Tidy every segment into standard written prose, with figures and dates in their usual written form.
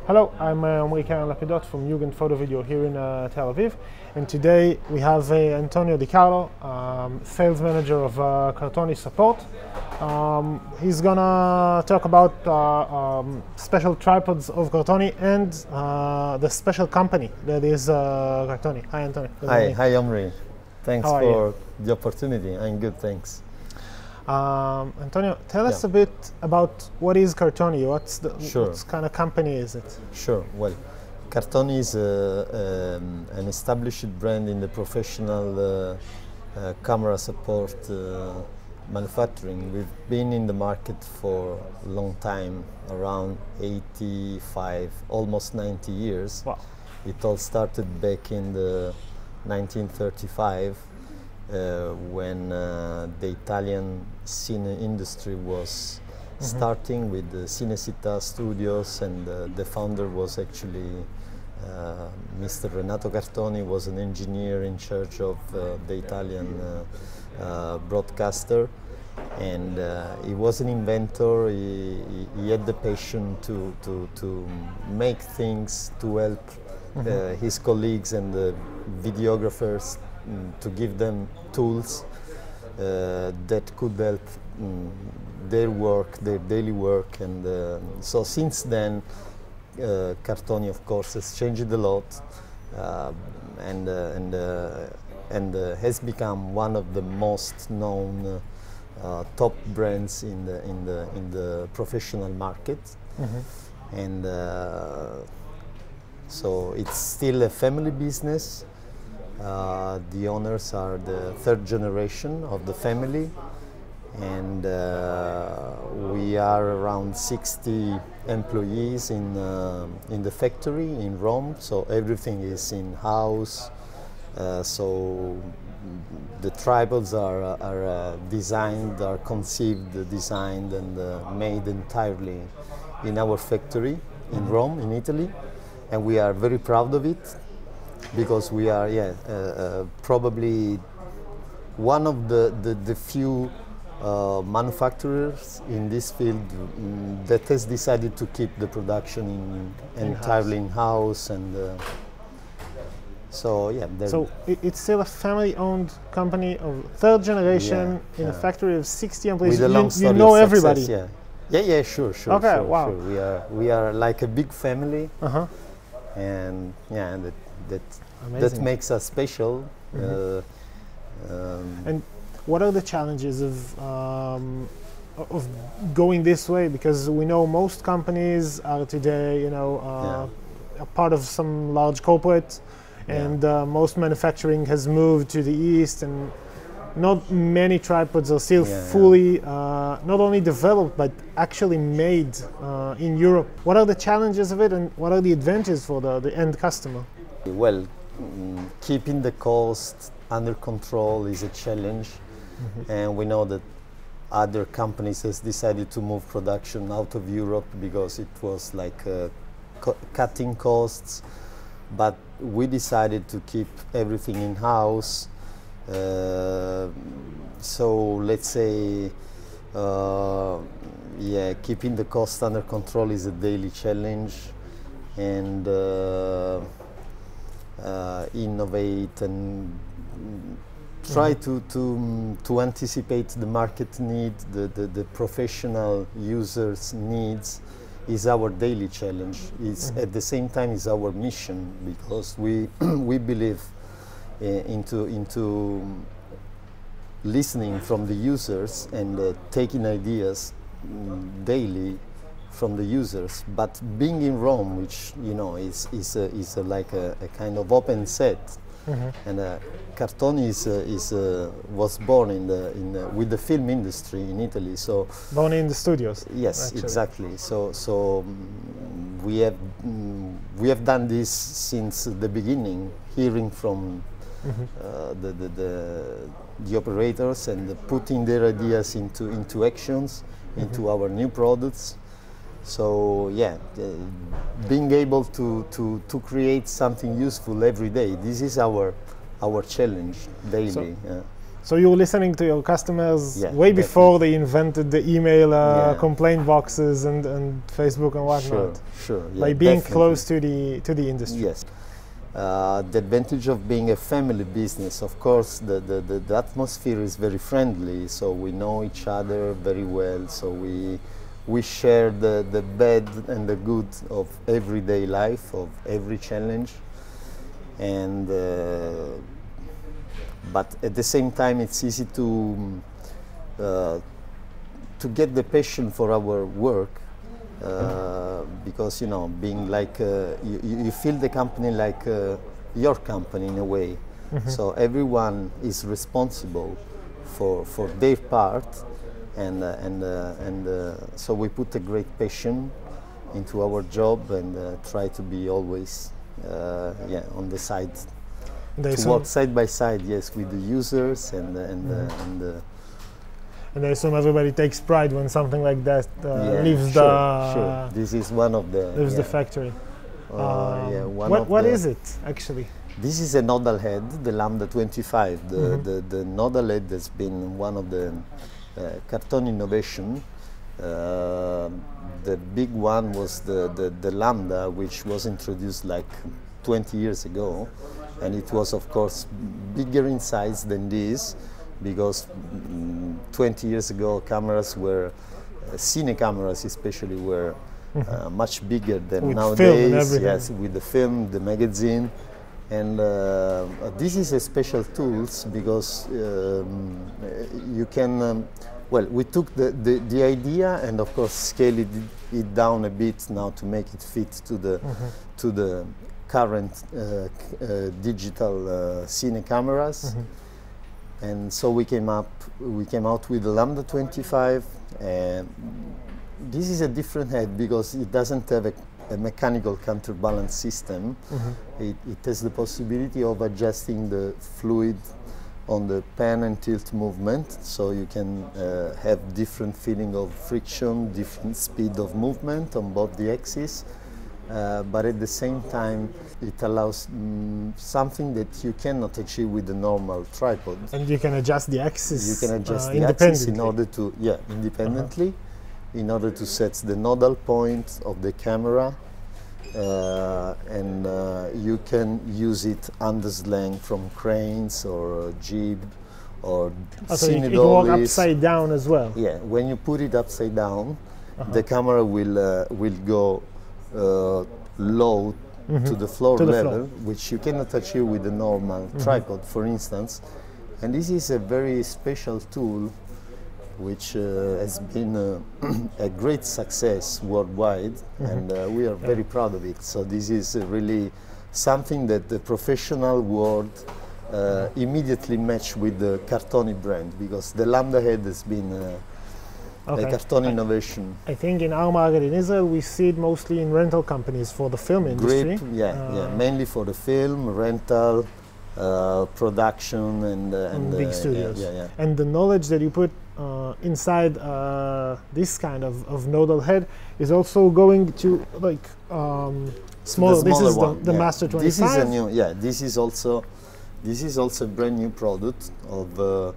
Hello, I'm Omri from Jugend photo video here in Tel Aviv, and today we have Antonio DiCarlo, sales manager of Cartoni Support. He's gonna talk about special tripods of Cartoni and the special company that is Cartoni. Hi, Antonio. Hi, Omri. Thanks for the opportunity. I'm good, thanks. Antonio, tell us a bit about what is Cartoni. What kind of company is it? Sure. Well, Cartoni is an established brand in the professional camera support manufacturing. We've been in the market for a long time, around 85, almost 90 years. Wow. It all started back in the 1935. When the Italian cine industry was starting with the Cinecittà Studios, and the founder was actually Mr. Renato Cartoni, was an engineer in charge of the Italian broadcaster, and he was an inventor. He had the passion to make things to help his colleagues and the videographers, to give them tools that could help their work, their daily work, and so since then Cartoni, of course, has changed a lot, and has become one of the most known top brands in the professional market, and so it's still a family business. The owners are the third generation of the family, and we are around 60 employees in the factory in Rome, so everything is in-house. So the tripods are designed, are conceived, designed, and made entirely in our factory in Rome, in Italy, and we are very proud of it, because we are probably one of the few manufacturers in this field that has decided to keep the production entirely in-house, and so it's still a family-owned company of third generation in a factory of 60 employees. You know everybody. Sure. Okay, wow. Sure. We are like a big family, and that makes us special. And what are the challenges of going this way? Because we know most companies are today, a part of some large corporate, and most manufacturing has moved to the east, and not many tripods are still fully not only developed but actually made in Europe. What are the challenges of it, and what are the advantages for the end customer? Well, keeping the cost under control is a challenge, and we know that other companies has decided to move production out of Europe because it was like cutting costs, but we decided to keep everything in-house. So let's say keeping the cost under control is a daily challenge, and innovate and try to anticipate the market need, the professional users' needs is our daily challenge. It's at the same time is our mission, because we believe into listening from the users and taking ideas daily from the users, but being in Rome, which is like a kind of open set, and Cartoni was born with the film industry in Italy. So born in the studios. Yes, actually. Exactly. So we have done this since the beginning, hearing from the operators and putting their ideas into actions, into our new products. So being able to create something useful every day. This is our challenge daily. So you were listening to your customers definitely. way before they invented the email complaint boxes and Facebook and whatnot. Sure. By being close to the industry. Yes. The advantage of being a family business, of course, the atmosphere is very friendly, so we know each other very well, so we share the bad and the good of everyday life, of every challenge, and but at the same time it's easy to get the passion for our work, because being like you feel the company like your company in a way. So everyone is responsible for their part, and so we put a great passion into our job and try to be always on the side, to work side by side, yes, with the users and I assume everybody takes pride when something like that leaves sure. This is one of the leaves the factory. What is it actually? This is a nodal head, the Lambda 25. The nodal head has been one of the Cartoni innovation. The big one was the Lambda, which was introduced like 20 years ago, and it was of course bigger in size than this, because 20 years ago cameras were, cine cameras especially, were much bigger than with nowadays. Yes, with the film, the magazine, and this is a special tools because you can. Well, we took the idea and of course scaled it down a bit now to make it fit to the current digital cine cameras. And so we came out with the Lambda 25, and this is a different head because it doesn't have a mechanical counterbalance system. It has the possibility of adjusting the fluid on the pan and tilt movement, so you can have different feeling of friction, different speed of movement on both the axes. But at the same time, it allows something that you cannot achieve with the normal tripod. And you can adjust the axis. You can adjust the axis in order to, independently, in order to set the nodal point of the camera, and you can use it under slang from cranes or jib or so it can walk upside down as well. Yeah, when you put it upside down, the camera will go low to the floor level, which you cannot achieve with the normal tripod, for instance. And this is a very special tool which has been a great success worldwide, and we are very proud of it. So this is really something that the professional world immediately matched with the Cartoni brand, because the Lambda head has been a Cartoni innovation. I think in our market in Israel we see it mostly in rental companies for the film industry. Mainly for the film, rental, production, and big studios. And the knowledge that you put inside this kind of nodal head is also going to like smaller. This is the Master 25. This is a new. This is also a brand new product of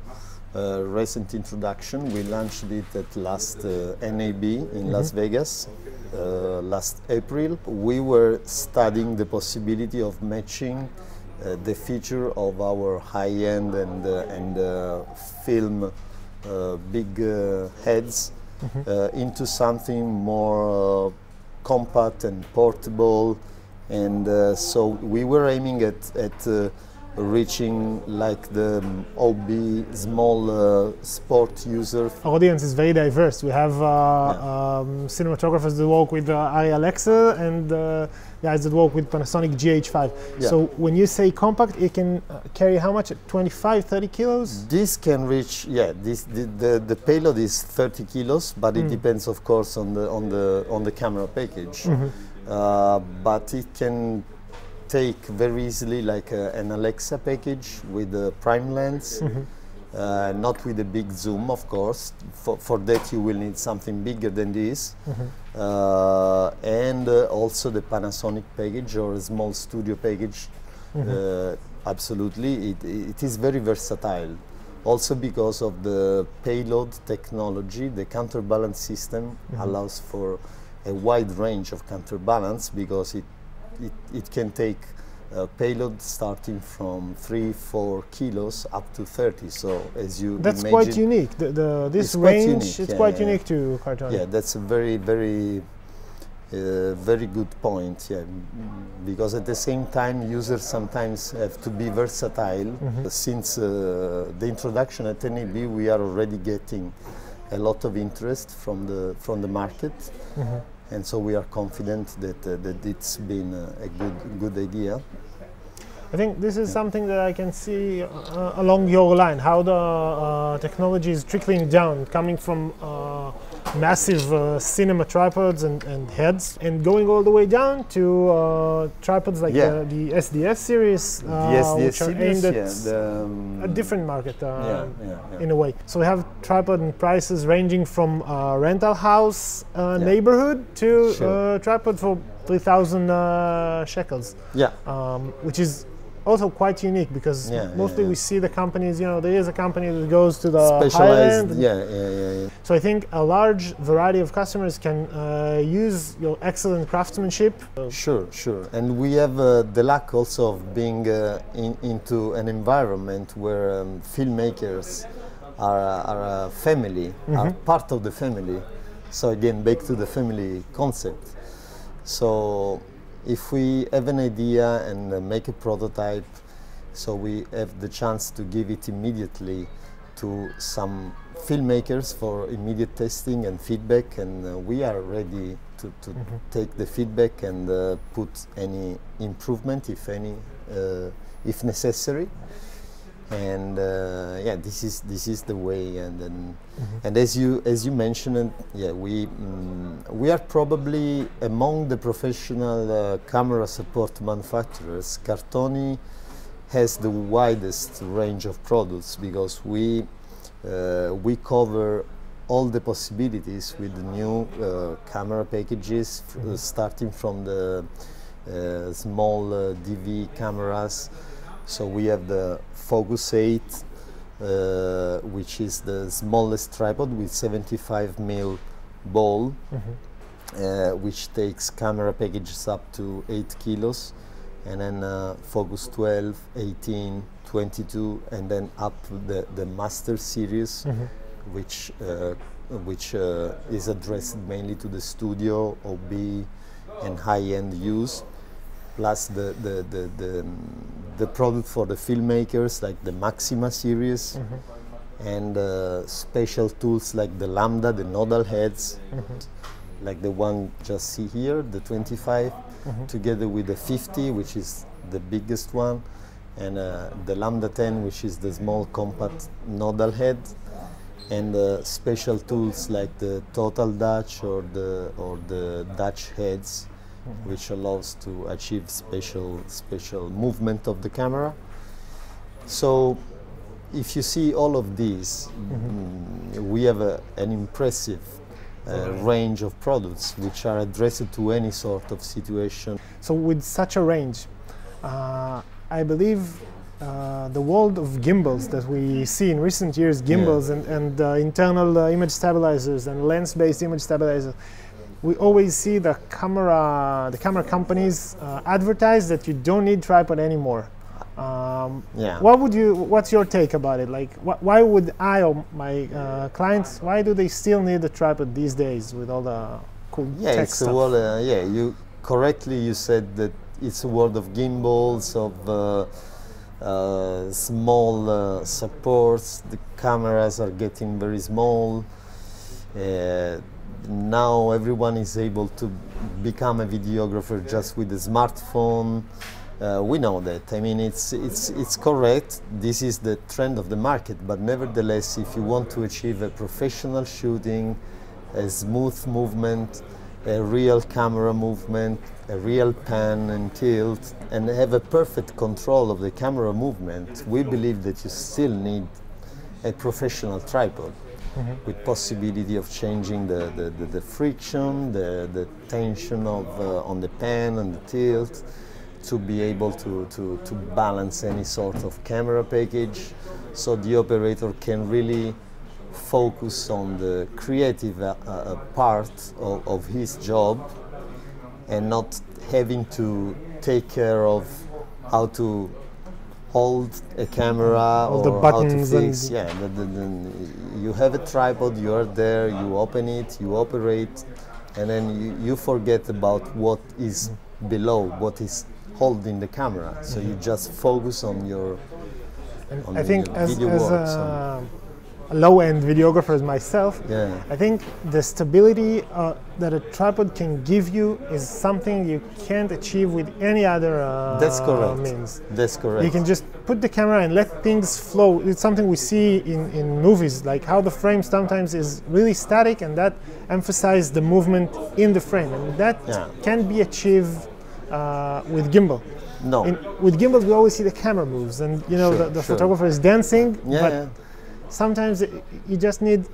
recent introduction. We launched it at last NAB in Las Vegas last April. We were studying the possibility of matching the feature of our high-end and film big heads into something more compact and portable, and so we were aiming at reaching like the OB small sport user. Our audience is very diverse. We have cinematographers that work with Arri Alexa and guys that work with Panasonic GH5. So when you say compact, it can carry how much? 25, 30 kilos? This can reach, the payload is 30 kilos, but it depends of course on the camera package. But it can take very easily like an Alexa package with a prime lens, not with a big zoom, of course. For that you will need something bigger than this, and also the Panasonic package or a small studio package. Absolutely, it is very versatile. Also because of the payload technology, the counterbalance system allows for a wide range of counterbalance because it can take payload starting from 3-4 kilos up to 30. So as you that's imagine, quite unique. This range, it's quite unique to Cartoni. Yeah, that's a very good point. Yeah, because at the same time, users sometimes have to be versatile. Since the introduction at NAB, we are already getting a lot of interest from the market. And so we are confident that it's been a good idea. I think this is something that I can see along your line, how the technology is trickling down, coming from massive cinema tripods and heads, and going all the way down to tripods like the SDS series, which are aimed at a different market in a way. So we have tripod and prices ranging from rental house neighborhood to tripod for 3,000 shekels, which is also quite unique because mostly we see the companies, there is a company that goes to the high end. So I think a large variety of customers can use your excellent craftsmanship. Sure. And we have the luck also of being into an environment where filmmakers are a family, are part of the family. So again, back to the family concept. So if we have an idea and make a prototype, so we have the chance to give it immediately to some filmmakers for immediate testing and feedback, and we are ready to take the feedback and put any improvement, if any, if necessary. And this is the way. And then, and as you mentioned, we are probably among the professional camera support manufacturers. Cartoni has the widest range of products because we cover all the possibilities with the new camera packages, starting from the small DV cameras. So we have the Focus 8, which is the smallest tripod with 75mm ball, which takes camera packages up to 8 kilos, and then Focus 12, 18, 22, and then up the Master series, which is addressed mainly to the studio, OB, and high-end use. Plus the product for the filmmakers like the Maxima series, and special tools like the Lambda, the nodal heads, like the one just see here, the 25, together with the 50, which is the biggest one, and the Lambda 10, which is the small compact nodal head, and special tools like the Total Dutch or the Dutch heads, which allows to achieve special movement of the camera. So if you see all of these, we have an impressive range of products which are addressed to any sort of situation. So with such a range, I believe the world of gimbals that we see in recent years, gimbals and internal image stabilizers and lens-based image stabilizers, we always see the camera companies advertise that you don't need tripod anymore. What's your take about it? Like, why would I or my clients, why do they still need a tripod these days with all the cool tech stuff? Well, you correctly said that it's a world of gimbals, of small supports. The cameras are getting very small. Now everyone is able to become a videographer just with a smartphone. We know that. I mean, it's correct. This is the trend of the market. But nevertheless, if you want to achieve a professional shooting, a smooth movement, a real camera movement, a real pan and tilt, and have a perfect control of the camera movement, we believe that you still need a professional tripod. With possibility of changing the friction, the tension of on the pan and the tilt, to be able to balance any sort of camera package, so the operator can really focus on the creative part of his job and not having to take care of how to hold a camera all or the buttons how to fix. Yeah, you have a tripod, you are there, you open it, you operate, and then you forget about what is below, what is holding the camera. So you just focus on your. I think as a low-end videographer as myself, I think the stability that a tripod can give you is something you can't achieve with any other That's correct. means. That's correct. You can just put the camera and let things flow. It's something we see in movies, like how the frame sometimes is really static, and that emphasizes the movement in the frame, and that can be achieved with gimbal. No. With gimbals, we always see the camera moves, and you know the photographer is dancing, but sometimes you just need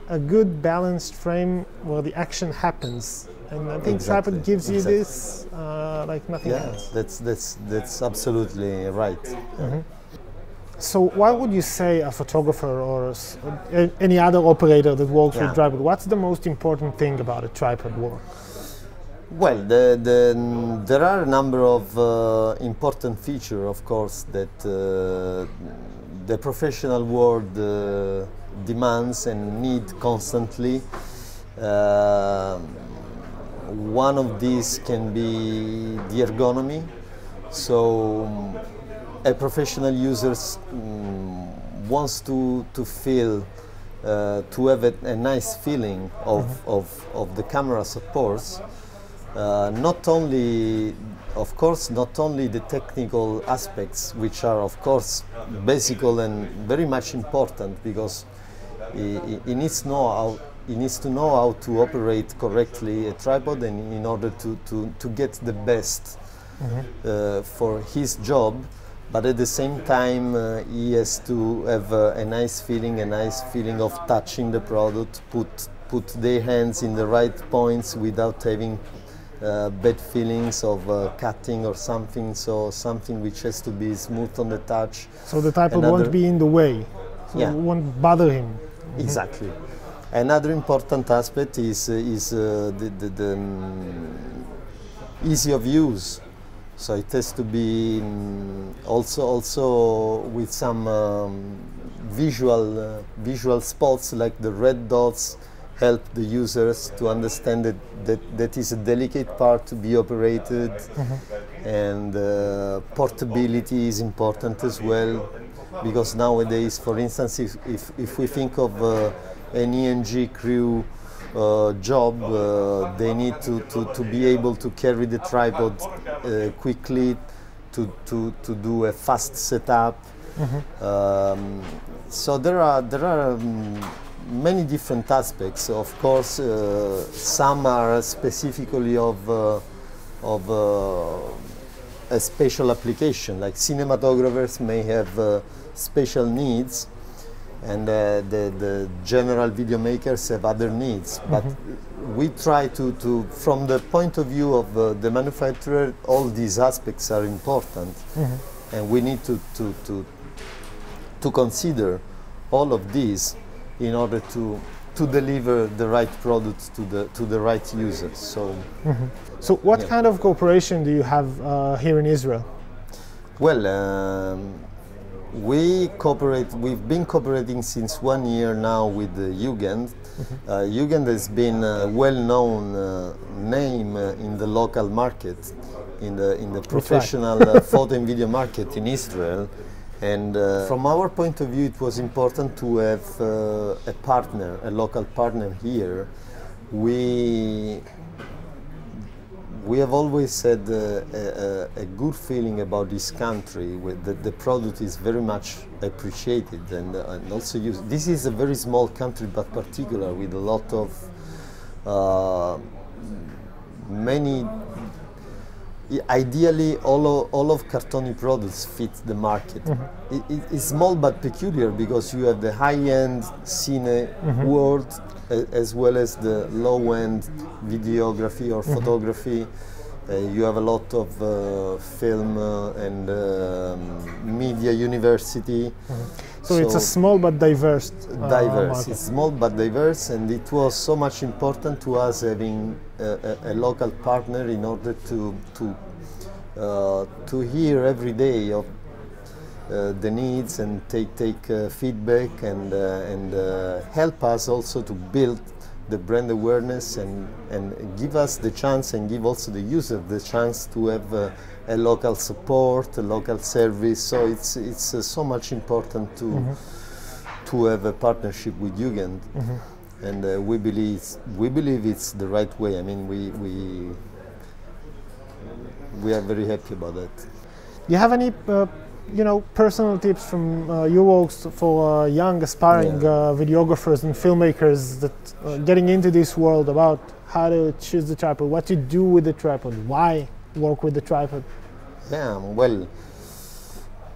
a good balanced frame where the action happens, and I think tripod gives you this like nothing else. That's absolutely right. So what would you say a photographer or any other operator that works with tripod, what's the most important thing about a tripod work? Well, there are a number of important features, of course, that the professional world demands and need constantly. One of these can be the ergonomy. So a professional user wants to feel, to have a nice feeling of the camera supports. Not only, of course, not only the technical aspects, which are of course basic and very much important, because he needs to know how to operate correctly a tripod, and in order to get the best for his job. But at the same time, he has to have a nice feeling of touching the product, put their hands in the right points without having bad feelings of cutting or something, so something which has to be smooth on the touch. So the tripod won't be in the way, so it won't bother him. Exactly. Another important aspect is the easy of use. So it has to be also with some visual spots, like the red dots help the users to understand that is a delicate part to be operated, and portability is important as well, because nowadays, for instance, if we think of an ENG crew job, they need to be able to carry the tripod quickly, to do a fast setup. So there are many different aspects. Of course, some are specifically of a special application, like cinematographers may have special needs, and the general video makers have other needs. But we try to from the point of view of the manufacturer, all these aspects are important, and we need to consider all of these in order to deliver the right product to the right users. So what kind of cooperation do you have here in Israel? Well, we've been cooperating since 1 year now with Jugend. Jugend has been a well-known name in the local market, in the professional photo and video market in Israel. And from our point of view, it was important to have a partner, a local partner here. We have always had a good feeling about this country, where the product is very much appreciated and also used. This is a very small country, but particular, with a lot of many. Ideally, all of Cartoni products fit the market. It's small but peculiar, because you have the high-end cine world as well as the low-end videography or photography, You have a lot of film and media university. So it's a small but diverse. Diverse. It's small but diverse, and it was so much important to us having a local partner in order to hear every day of the needs and take feedback and help us also to build the brand awareness and give us the chance and give also the user the chance to have a local support, a local service. So it's so much important to have a partnership with Jugend, and we believe it's the right way. I mean, we are very happy about that. Do you have any personal tips from your works for young aspiring videographers and filmmakers that getting into this world about how to choose the tripod, what to do with the tripod, why work with the tripod? Yeah, well,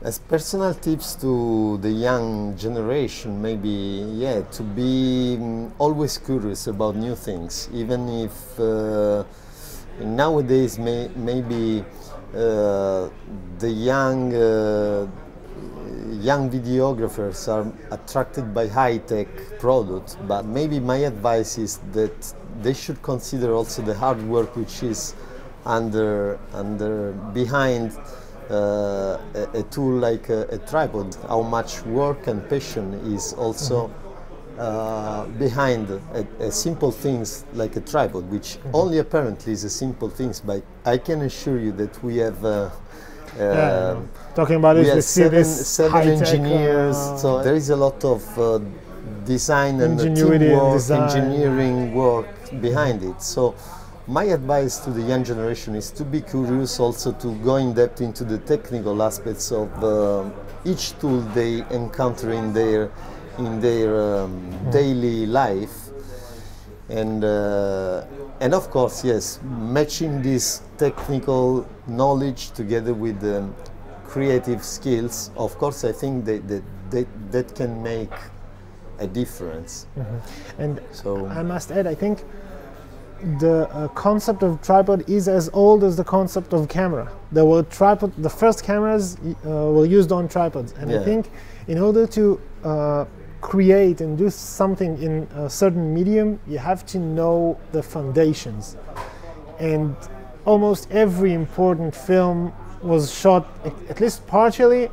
as personal tips to the young generation, maybe, to be always curious about new things, even if nowadays maybe the young videographers are attracted by high-tech products, but maybe my advice is that they should consider also the hard work which is behind a tool like a tripod, how much work and passion is also behind a simple things like a tripod, which only apparently is a simple things, but I can assure you that we have talking about it, seven engineers, so there is a lot of design and teamwork, engineering work behind it. So my advice to the young generation is to be curious, also to go in depth into the technical aspects of each tool they encounter in their daily life, and of course, yes, matching this technical knowledge together with creative skills. Of course, I think that can make a difference. And so I must add, I think the concept of tripod is as old as the concept of camera. There were the first cameras were used on tripods, and I think in order to create and do something in a certain medium, you have to know the foundations. And almost every important film was shot, at least partially,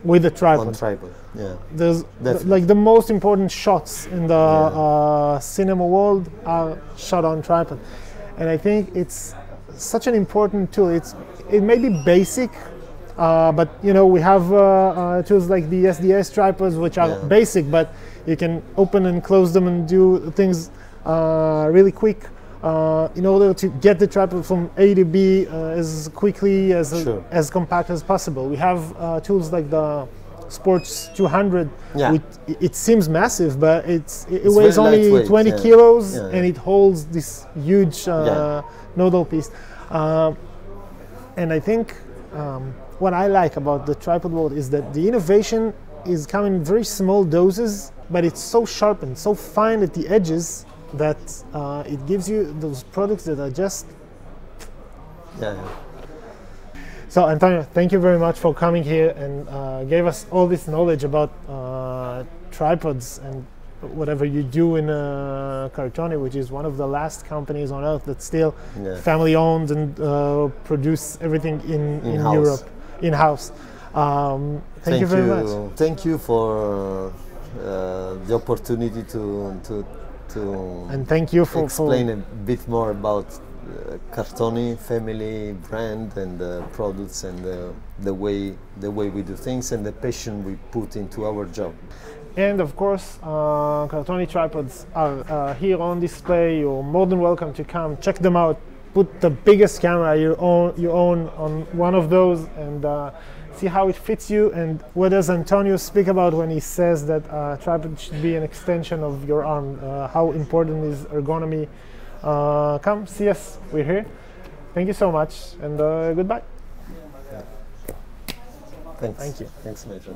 with a tripod. On tripod, yeah. There's like the most important shots in the cinema world are shot on tripod, and I think it's such an important tool. It may be basic. But we have tools like the SDS tripods, which are basic, but you can open and close them and do things really quick in order to get the tripod from A to B as quickly as compact as possible. We have tools like the Sports 200. It seems massive, but it weighs only 20 kilos, and it holds this huge nodal piece. And I think what I like about the tripod world is that the innovation is coming in very small doses, but it's so sharp and so fine at the edges that it gives you those products that are just... So Antonio, thank you very much for coming here and gave us all this knowledge about tripods and whatever you do in Cardtoni, which is one of the last companies on earth that's still family owned and produce everything in Europe. In-house. Thank you very much. Thank you for the opportunity to and thank you for explain a bit more about Cardtoni family brand and products and the way we do things and the passion we put into our job. And of course, Cardtoni tripods are here on display. You're more than welcome to come check them out. Put the biggest camera you own on one of those and see how it fits you. And what does Antonio speak about when he says that tripod should be an extension of your arm? How important is ergonomy? Come see us. We're here. Thank you so much, and goodbye. Thanks. Thank you. Thanks, Major.